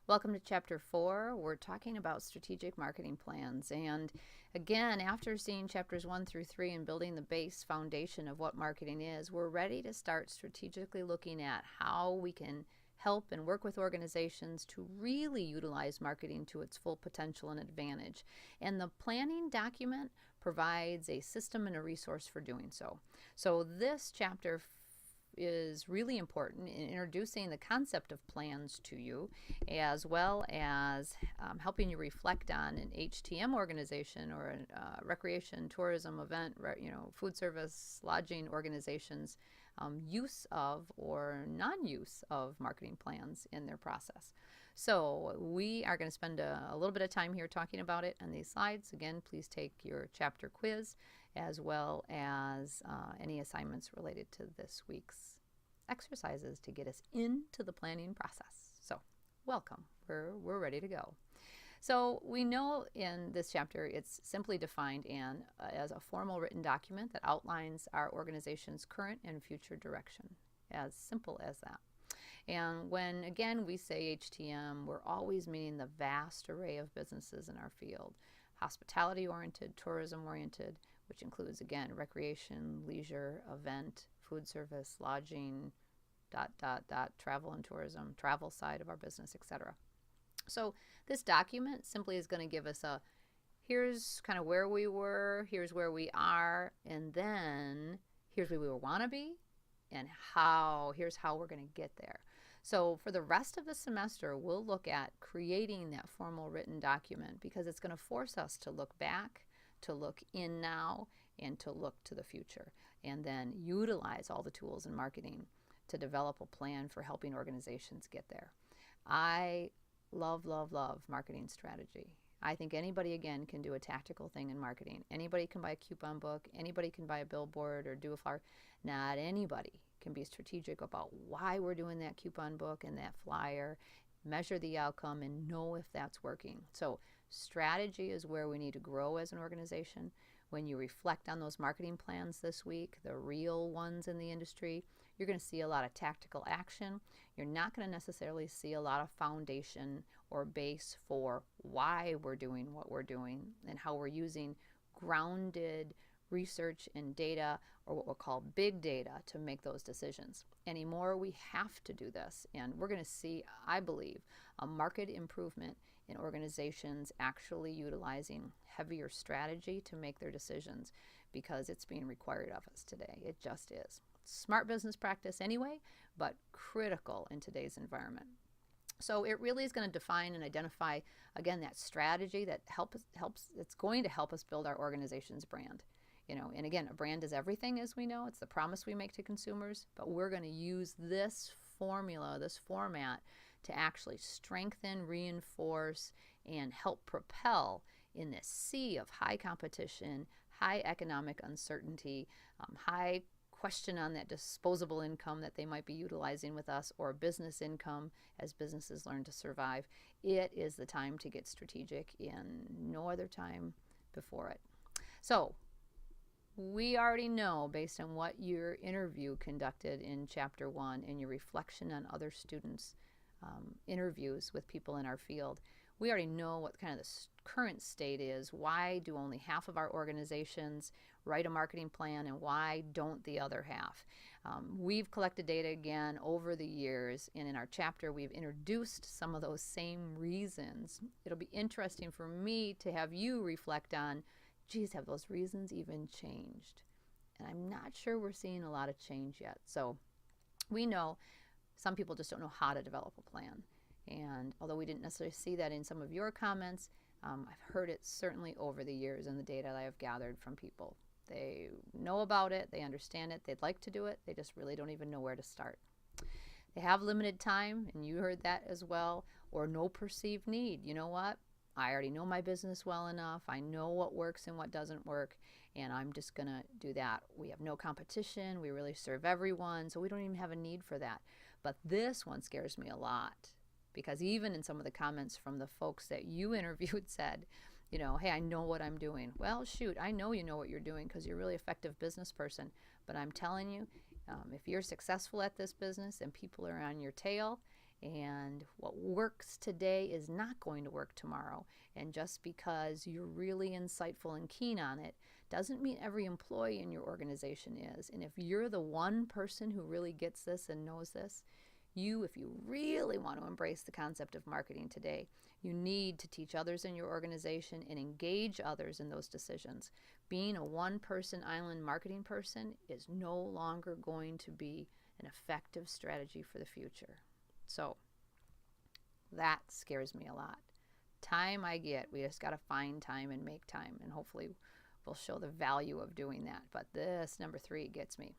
Welcome to Chapter 4. We're talking about strategic marketing plans. And again, after seeing Chapters 1 through 3 and building the base foundation of what marketing is, we're ready to start strategically looking at how we can help and work with organizations to really utilize marketing to its full potential and advantage. And the planning document provides a system and a resource for doing so. So this chapter is really important in introducing the concept of plans to you, as well as helping you reflect on an HTM organization or a recreation, tourism, event, food service, lodging organizations use of or non-use of marketing plans in their process. So we are going to spend a little bit of time here talking about it on these slides. Again, please take your chapter quiz as well as any assignments related to this week's exercises to get us into the planning process. So welcome, we're ready to go. So we know in this chapter it's simply defined as a formal written document that outlines our organization's current and future direction. As simple as that. And when, again, we say HTM, we're always meaning the vast array of businesses in our field. Hospitality-oriented, tourism-oriented, which includes, again, recreation, leisure, event, food service, lodging, travel and tourism, travel side of our business, etc. So this document simply is going to give us here's kind of where we were, here's where we are, and then here's where we want to be, and here's how we're going to get there. So for the rest of the semester, we'll look at creating that formal written document because it's going to force us to look back, to look in now, and to look to the future, and then utilize all the tools in marketing to develop a plan for helping organizations get there. I love marketing strategy. I think anybody, again, can do a tactical thing in marketing. Anybody can buy a coupon book. Anybody can buy a billboard or do a flyer. Not anybody can be strategic about why we're doing that coupon book and that flyer, measure the outcome, and know if that's working. So strategy is where we need to grow as an organization. When you reflect on those marketing plans this week, the real ones in the industry, you're going to see a lot of tactical action. You're not going to necessarily see a lot of foundation or base for why we're doing what we're doing and how we're using grounded research and data, or what we'll call big data, to make those decisions. Anymore, we have to do this, and we're going to see, I believe, a market improvement in organizations actually utilizing heavier strategy to make their decisions because it's being required of us today. It just is. Smart business practice anyway, but critical in today's environment. So it really is going to define and identify, again, that strategy that it's going to help us build our organization's brand. And again, a brand is everything, as we know. It's the promise we make to consumers, but we're going to use this formula, this format, to actually strengthen, reinforce, and help propel in this sea of high competition, high economic uncertainty, high question on that disposable income that they might be utilizing with us, or business income as businesses learn to survive. It is the time to get strategic, and no other time before it. So we already know, based on what your interview conducted in Chapter 1 and your reflection on other students' interviews with people in our field, we already know what kind of the current state is. Why do only half of our organizations write a marketing plan, and why don't the other half? We've collected data again over the years, and in our chapter we've introduced some of those same reasons. It'll be interesting for me to have you reflect on, geez, have those reasons even changed? And I'm not sure we're seeing a lot of change yet. So we know some people just don't know how to develop a plan. And although we didn't necessarily see that in some of your comments, I've heard it certainly over the years in the data that I have gathered from people. They know about it, they understand it, they'd like to do it, they just really don't even know where to start. They have limited time, and you heard that as well, or no perceived need. You know what? I already know my business well enough. I know what works and what doesn't work, and I'm just going to do that. We have no competition. We really serve everyone, so we don't even have a need for that. But this one scares me a lot, because even in some of the comments from the folks that you interviewed said, hey, I know what I'm doing. Well, shoot, I know you know what you're doing because you're a really effective business person. But I'm telling you, if you're successful at this business and people are on your tail And what works today is not going to work tomorrow. And just because you're really insightful and keen on it doesn't mean every employee in your organization is. And if you're the one person who really gets this and knows this, if you really want to embrace the concept of marketing today, you need to teach others in your organization and engage others in those decisions. Being a one-person island marketing person is no longer going to be an effective strategy for the future. So that scares me a lot. Time I get, we just got to find time and make time, and hopefully we'll show the value of doing that. But this number 3 gets me.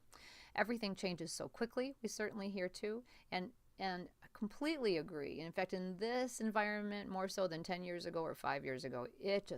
Everything changes so quickly. We certainly hear too, and I completely agree. In fact, in this environment, more so than 10 years ago or 5 years ago,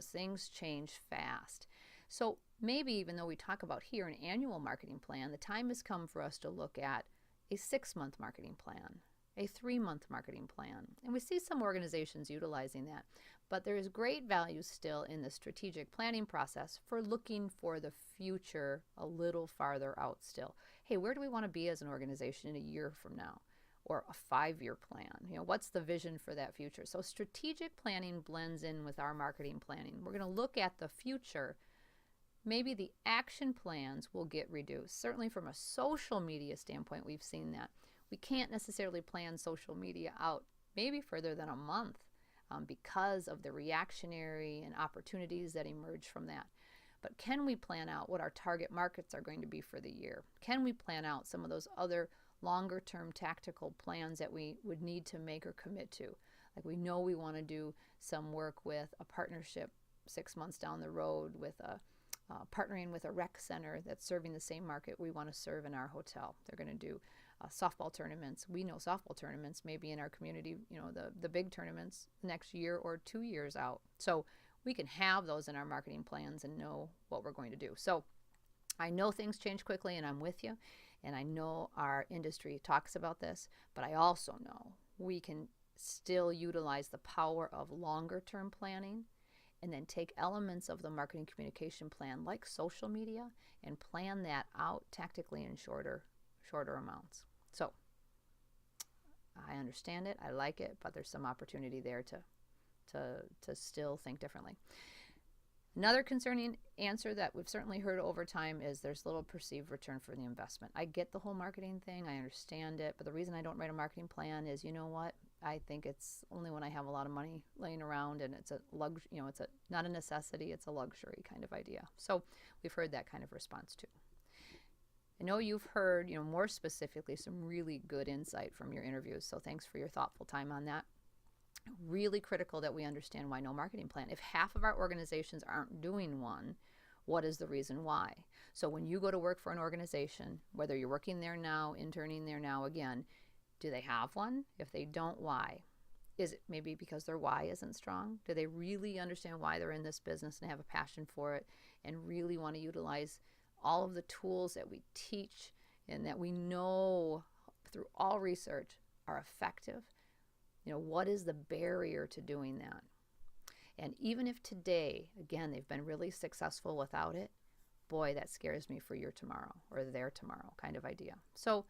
things change fast. So maybe even though we talk about here an annual marketing plan, the time has come for us to look at a 6-month marketing plan, a 3-month marketing plan. And we see some organizations utilizing that. But there is great value still in the strategic planning process for looking for the future a little farther out still. Hey, where do we want to be as an organization in a year from now? Or a 5-year plan? What's the vision for that future? So strategic planning blends in with our marketing planning. We're going to look at the future. Maybe the action plans will get reduced. Certainly from a social media standpoint, we've seen that. We can't necessarily plan social media out maybe further than a month because of the reactionary and opportunities that emerge from that. But can we plan out what our target markets are going to be for the year? Can we plan out some of those other longer-term tactical plans that we would need to make or commit to? Like we know we want to do some work with a partnership 6 months down the road with partnering with a rec center that's serving the same market we want to serve in our hotel. They're going to do softball tournaments. We know softball tournaments maybe in our community, the big tournaments next year or 2 years out. So we can have those in our marketing plans and know what we're going to do. So I know things change quickly, and I'm with you. And I know our industry talks about this, but I also know we can still utilize the power of longer-term planning and then take elements of the marketing communication plan like social media and plan that out tactically in shorter amounts. So I understand it, I like it, but there's some opportunity there to still think differently. Another concerning answer that we've certainly heard over time is there's little perceived return for the investment. I get the whole marketing thing, I understand it, but the reason I don't write a marketing plan is, you know what? I think it's only when I have a lot of money laying around and it's not a necessity, it's a luxury kind of idea. So we've heard that kind of response too. I know you've heard, more specifically, some really good insight from your interviews, so thanks for your thoughtful time on that. Really critical that we understand why no marketing plan. If half of our organizations aren't doing one, what is the reason why? So when you go to work for an organization, whether you're working there now, interning there now again, do they have one? If they don't, why? Is it maybe because their why isn't strong? Do they really understand why they're in this business and have a passion for it and really want to utilize all of the tools that we teach and that we know through all research are effective? What is the barrier to doing that? And even if today, again, they've been really successful without it, boy, that scares me for your tomorrow or their tomorrow kind of idea. So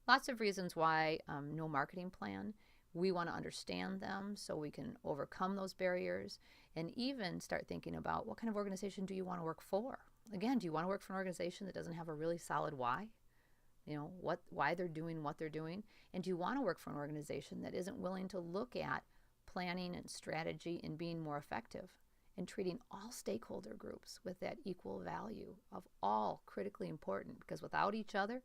lots of reasons why no marketing plan. We want to understand them so we can overcome those barriers and even start thinking about what kind of organization do you want to work for? Again, do you want to work for an organization that doesn't have a really solid why? Why they're doing what they're doing? And do you want to work for an organization that isn't willing to look at planning and strategy and being more effective and treating all stakeholder groups with that equal value of all critically important? Because without each other,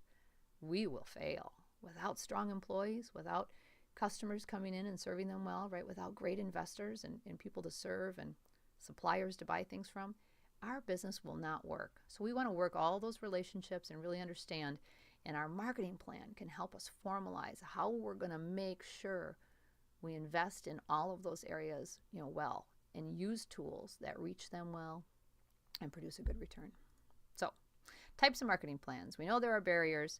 we will fail. Without strong employees, without customers coming in and serving them well, right? Without great investors and people to serve and suppliers to buy things from, our business will not work. So we want to work all those relationships and really understand. And our marketing plan can help us formalize how we're going to make sure we invest in all of those areas, well, and use tools that reach them well and produce a good return. So, types of marketing plans. We know there are barriers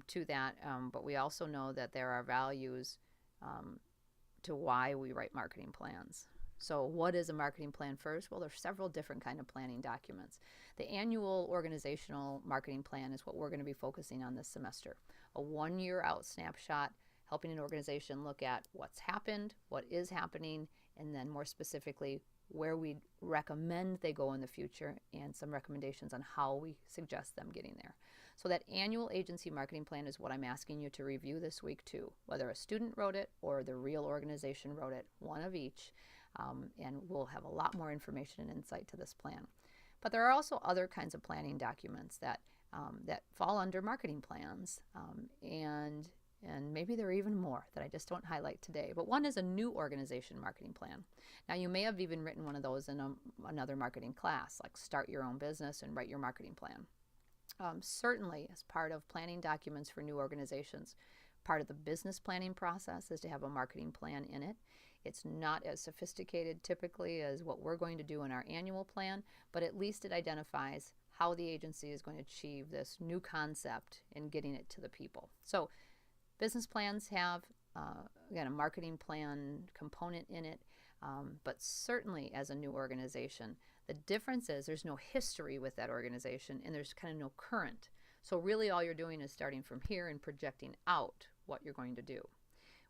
to that, but we also know that there are values to why we write marketing plans. So what is a marketing plan first? Well, there's several different kind of planning documents. The annual organizational marketing plan is what we're going to be focusing on this semester. A 1-year out snapshot helping an organization look at what's happened, what is happening, and then more specifically, where we recommend they go in the future and some recommendations on how we suggest them getting there. So that annual agency marketing plan is what I'm asking you to review this week too, whether a student wrote it or the real organization wrote it, one of each, and we'll have a lot more information and insight to this plan. But there are also other kinds of planning documents that fall under marketing plans, and maybe there are even more that I just don't highlight today. But one is a new organization marketing plan. Now, you may have even written one of those in another marketing class, like Start Your Own Business and Write Your Marketing Plan. Certainly, as part of planning documents for new organizations, part of the business planning process is to have a marketing plan in it. It's not as sophisticated typically as what we're going to do in our annual plan, but at least it identifies how the agency is going to achieve this new concept in getting it to the people. So business plans have, again, a marketing plan component in it, but certainly as a new organization, the difference is there's no history with that organization and there's kind of no current. So really all you're doing is starting from here and projecting out what you're going to do.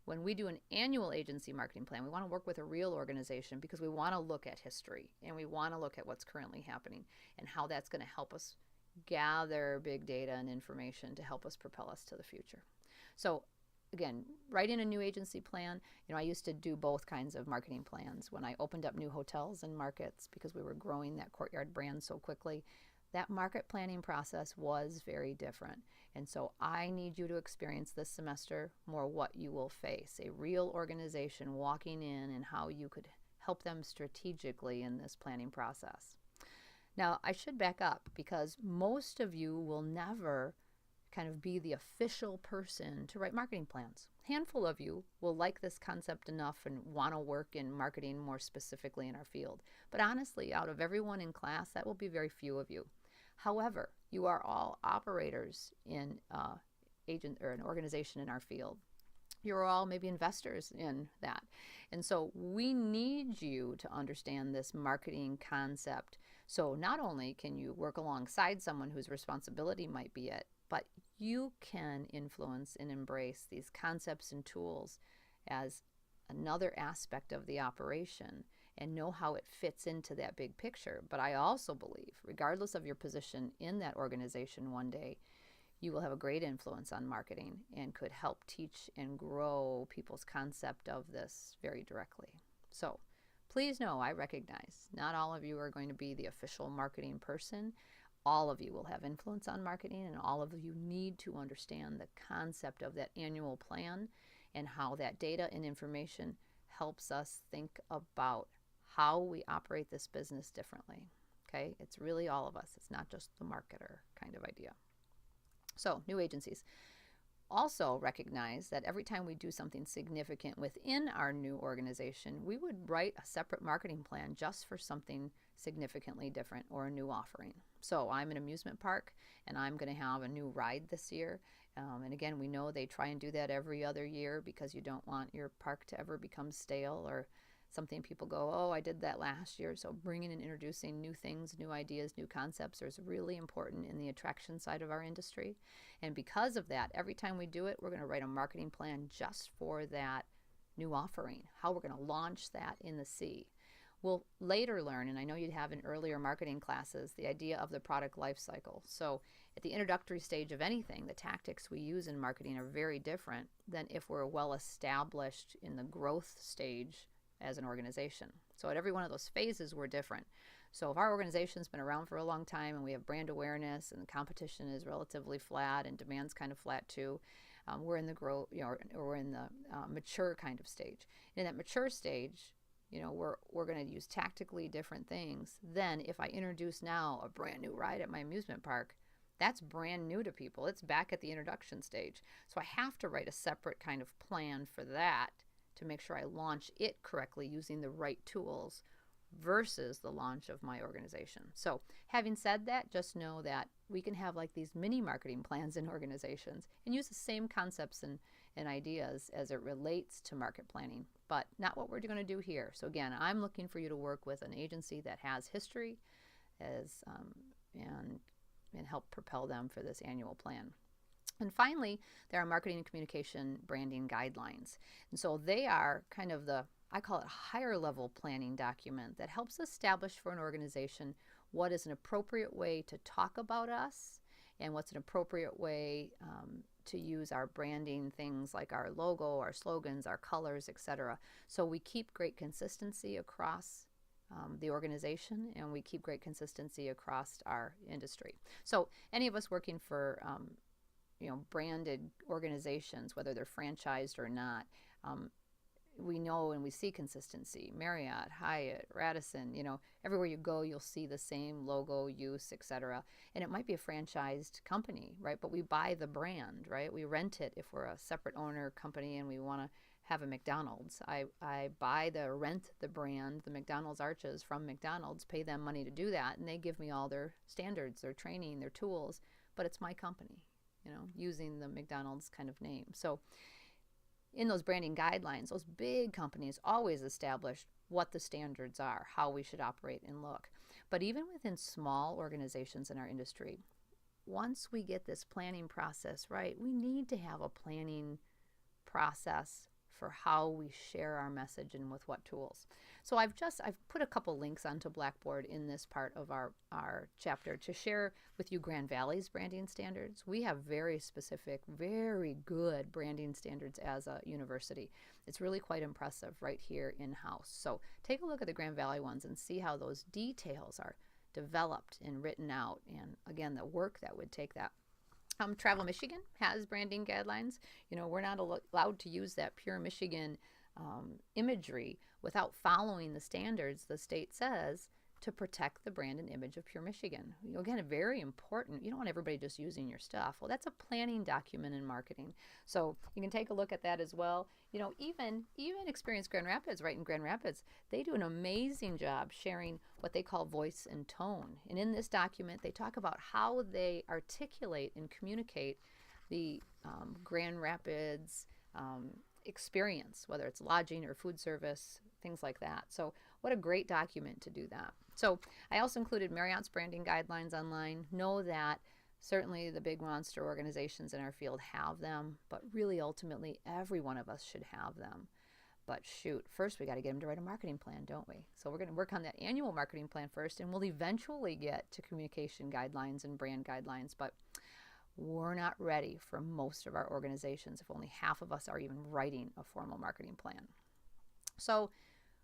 When we do an annual agency marketing plan, we want to work with a real organization because we want to look at history and we want to look at what's currently happening and how that's going to help us gather big data and information to help us propel us to the future. So again, writing a new agency plan, I used to do both kinds of marketing plans. When I opened up new hotels and markets because we were growing that Courtyard brand so quickly, that market planning process was very different. And so I need you to experience this semester more what you will face, a real organization walking in and how you could help them strategically in this planning process. Now, I should back up because most of you will never kind of be the official person to write marketing plans. A handful of you will like this concept enough and want to work in marketing more specifically in our field. But honestly, out of everyone in class, that will be very few of you. However, you are all operators in an organization in our field. You're all maybe investors in that. And so we need you to understand this marketing concept. So not only can you work alongside someone whose responsibility might be it, but you can influence and embrace these concepts and tools as another aspect of the operation and know how it fits into that big picture. But I also believe, regardless of your position in that organization one day, you will have a great influence on marketing and could help teach and grow people's concept of this very directly. So please know, I recognize not all of you are going to be the official marketing person. All of you will have influence on marketing, and all of you need to understand the concept of that annual plan and how that data and information helps us think about how we operate this business differently. Okay, it's really all of us. It's not just the marketer kind of idea. So, new agencies. Also recognize that every time we do something significant within our new organization, we would write a separate marketing plan just for something significantly different or a new offering. So I'm an amusement park and I'm going to have a new ride this year. And again, we know they try and do that every other year because you don't want your park to ever become stale or something people go, oh, I did that last year. So bringing and introducing new things, new ideas, new concepts is really important in the attraction side of our industry. And because of that, every time we do it, we're going to write a marketing plan just for that new offering, how we're going to launch that in the sea. We'll later learn, and I know you'd have in earlier marketing classes, the idea of the product life cycle. So at the introductory stage of anything, the tactics we use in marketing are very different than if we're well established in the growth stage as an organization. So at every one of those phases, we're different. So if our organization's been around for a long time and we have brand awareness and the competition is relatively flat and demand's kind of flat too, we're in the growth, or we're in the mature kind of stage. In that mature stage, we're going to use tactically different things. Then if I introduce now a brand new ride at my amusement park, that's brand new to people. It's back at the introduction stage. So I have to write a separate kind of plan for that to make sure I launch it correctly using the right tools versus the launch of my organization. So having said that, just know that we can have like these mini marketing plans in organizations and use the same concepts and ideas as it relates to market planning, but not what we're going to do here. So again, I'm looking for you to work with an agency that has history and help propel them for this annual plan. And finally, there are marketing and communication branding guidelines. And so they are kind of I call it a higher level planning document that helps establish for an organization what is an appropriate way to talk about us and what's an appropriate way to use our branding, things like our logo, our slogans, our colors, etc. So we keep great consistency across the organization, and we keep great consistency across our industry. So any of us working for branded organizations, whether they're franchised or not, we know and we see consistency. Marriott, Hyatt, Radisson, everywhere you go, you'll see the same logo use, etc. And it might be a franchised company, right? But we buy the brand, right? We rent it if we're a separate owner company and we want to have a McDonald's. I rent the brand, the McDonald's arches from McDonald's, pay them money to do that, and they give me all their standards, their training, their tools, but it's my company, using the McDonald's kind of name. So in those branding guidelines, those big companies always establish what the standards are, how we should operate and look. But even within small organizations in our industry, once we get this planning process right, we need to have a planning process for how we share our message and with what tools. So I've put a couple links onto Blackboard in this part of our chapter to share with you Grand Valley's branding standards. We have very specific, very good branding standards as a university. It's really quite impressive right here in-house. So take a look at the Grand Valley ones and see how those details are developed and written out, and again, the work that would take that. Travel Michigan has branding guidelines. We're not allowed to use that pure Michigan imagery without following the standards the state says to protect the brand and image of Pure Michigan. Again, very important. You don't want everybody just using your stuff. Well, that's a planning document in marketing. So you can take a look at that as well. Even Experience Grand Rapids, right in Grand Rapids, they do an amazing job sharing what they call voice and tone. And in this document, they talk about how they articulate and communicate the Grand Rapids experience, whether it's lodging or food service, things like that. So what a great document to do that. So I also included Marriott's branding guidelines online. Know that certainly the big monster organizations in our field have them, but really ultimately every one of us should have them. But shoot, first we got to get them to write a marketing plan, don't we? So we're going to work on that annual marketing plan first, and we'll eventually get to communication guidelines and brand guidelines. But we're not ready for most of our organizations if only half of us are even writing a formal marketing plan. So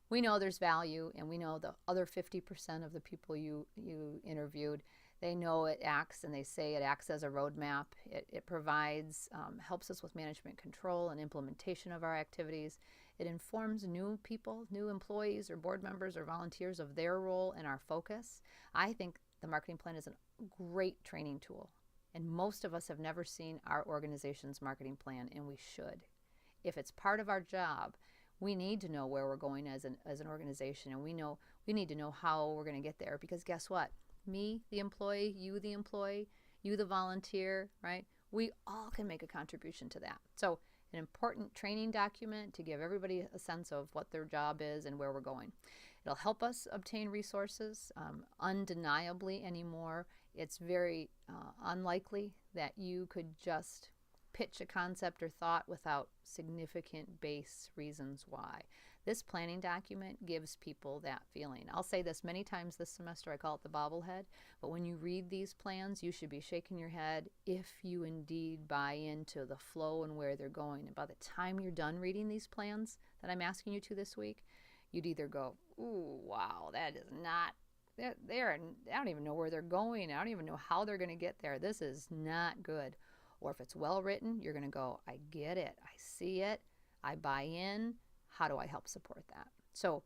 we know there's value, and we know the other 50% of the people you interviewed, they know it acts, and they say it acts as a roadmap. It provides, helps us with management control and implementation of our activities. It informs new people, new employees or board members or volunteers of their role and our focus. I think the marketing plan is a great training tool, and most of us have never seen our organization's marketing plan, and we should. If it's part of our job, we need to know where we're going as an organization, and we need to know how we're going to get there, because guess what? Me, the employee, you, the volunteer, right? We all can make a contribution to that. So an important training document to give everybody a sense of what their job is and where we're going. It'll help us obtain resources. Undeniably anymore, it's very unlikely that you could just pitch a concept or thought without significant base reasons why. This planning document gives people that feeling. I'll say this many times this semester, I call it the bobblehead, but when you read these plans, you should be shaking your head if you indeed buy into the flow and where they're going. And by the time you're done reading these plans that I'm asking you to this week, you'd either go, ooh, wow, that is not, I don't even know where they're going. I don't even know how they're going to get there. This is not good. Or if it's well written, you're going to go, I get it. I see it. I buy in. How do I help support that? So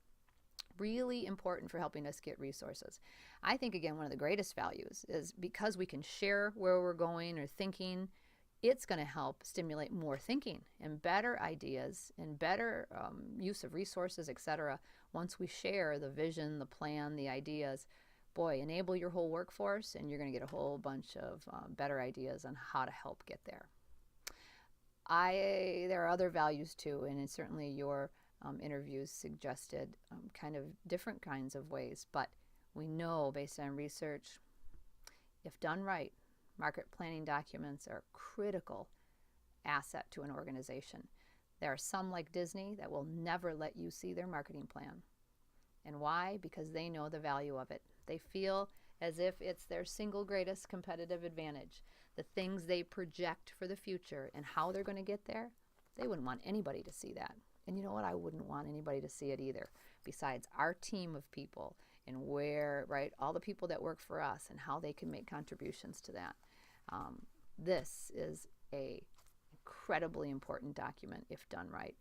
really important for helping us get resources. I think, again, one of the greatest values is because we can share where we're going or thinking, it's going to help stimulate more thinking and better ideas and better use of resources, etc. Once we share the vision, the plan, the ideas, boy, enable your whole workforce, and you're going to get a whole bunch of better ideas on how to help get there. There are other values too, and certainly your interviews suggested kind of different kinds of ways, but we know based on research, if done right, market planning documents are a critical asset to an organization. There are some, like Disney, that will never let you see their marketing plan. And why? Because they know the value of it. They feel as if it's their single greatest competitive advantage. The things they project for the future and how they're going to get there, they wouldn't want anybody to see that. And you know what? I wouldn't want anybody to see it either. Besides our team of people and where, right, all the people that work for us and how they can make contributions to that. This is a incredibly important document if done right.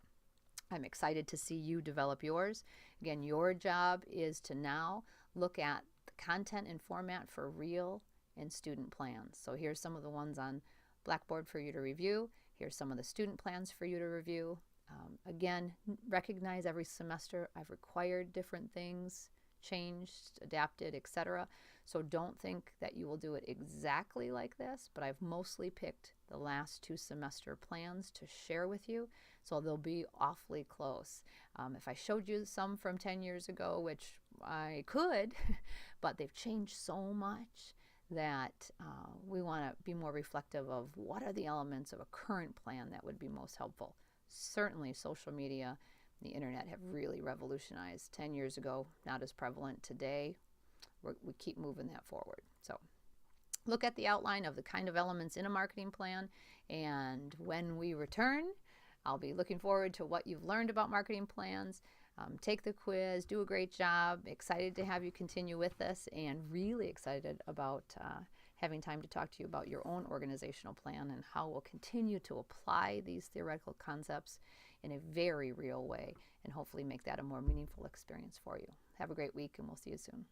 I'm excited to see you develop yours. Again, your job is to now look at the content and format for real and student plans. So here's some of the ones on Blackboard for you to review. Here's some of the student plans for you to review. Again, recognize every semester I've required different things, changed, adapted, etc. So don't think that you will do it exactly like this, but I've mostly picked the last 2 semester plans to share with you, so they'll be awfully close. If I showed you some from 10 years ago, which I could, but they've changed so much that we want to be more reflective of what are the elements of a current plan that would be most helpful. Certainly social media, the internet have really revolutionized. 10 years ago, not as prevalent today. We keep moving that forward. So look at the outline of the kind of elements in a marketing plan, and when we return, I'll be looking forward to what you've learned about marketing plans. Take the quiz, do a great job. Excited to have you continue with this, and really excited about having time to talk to you about your own organizational plan and how we'll continue to apply these theoretical concepts in a very real way and hopefully make that a more meaningful experience for you. Have a great week, and we'll see you soon.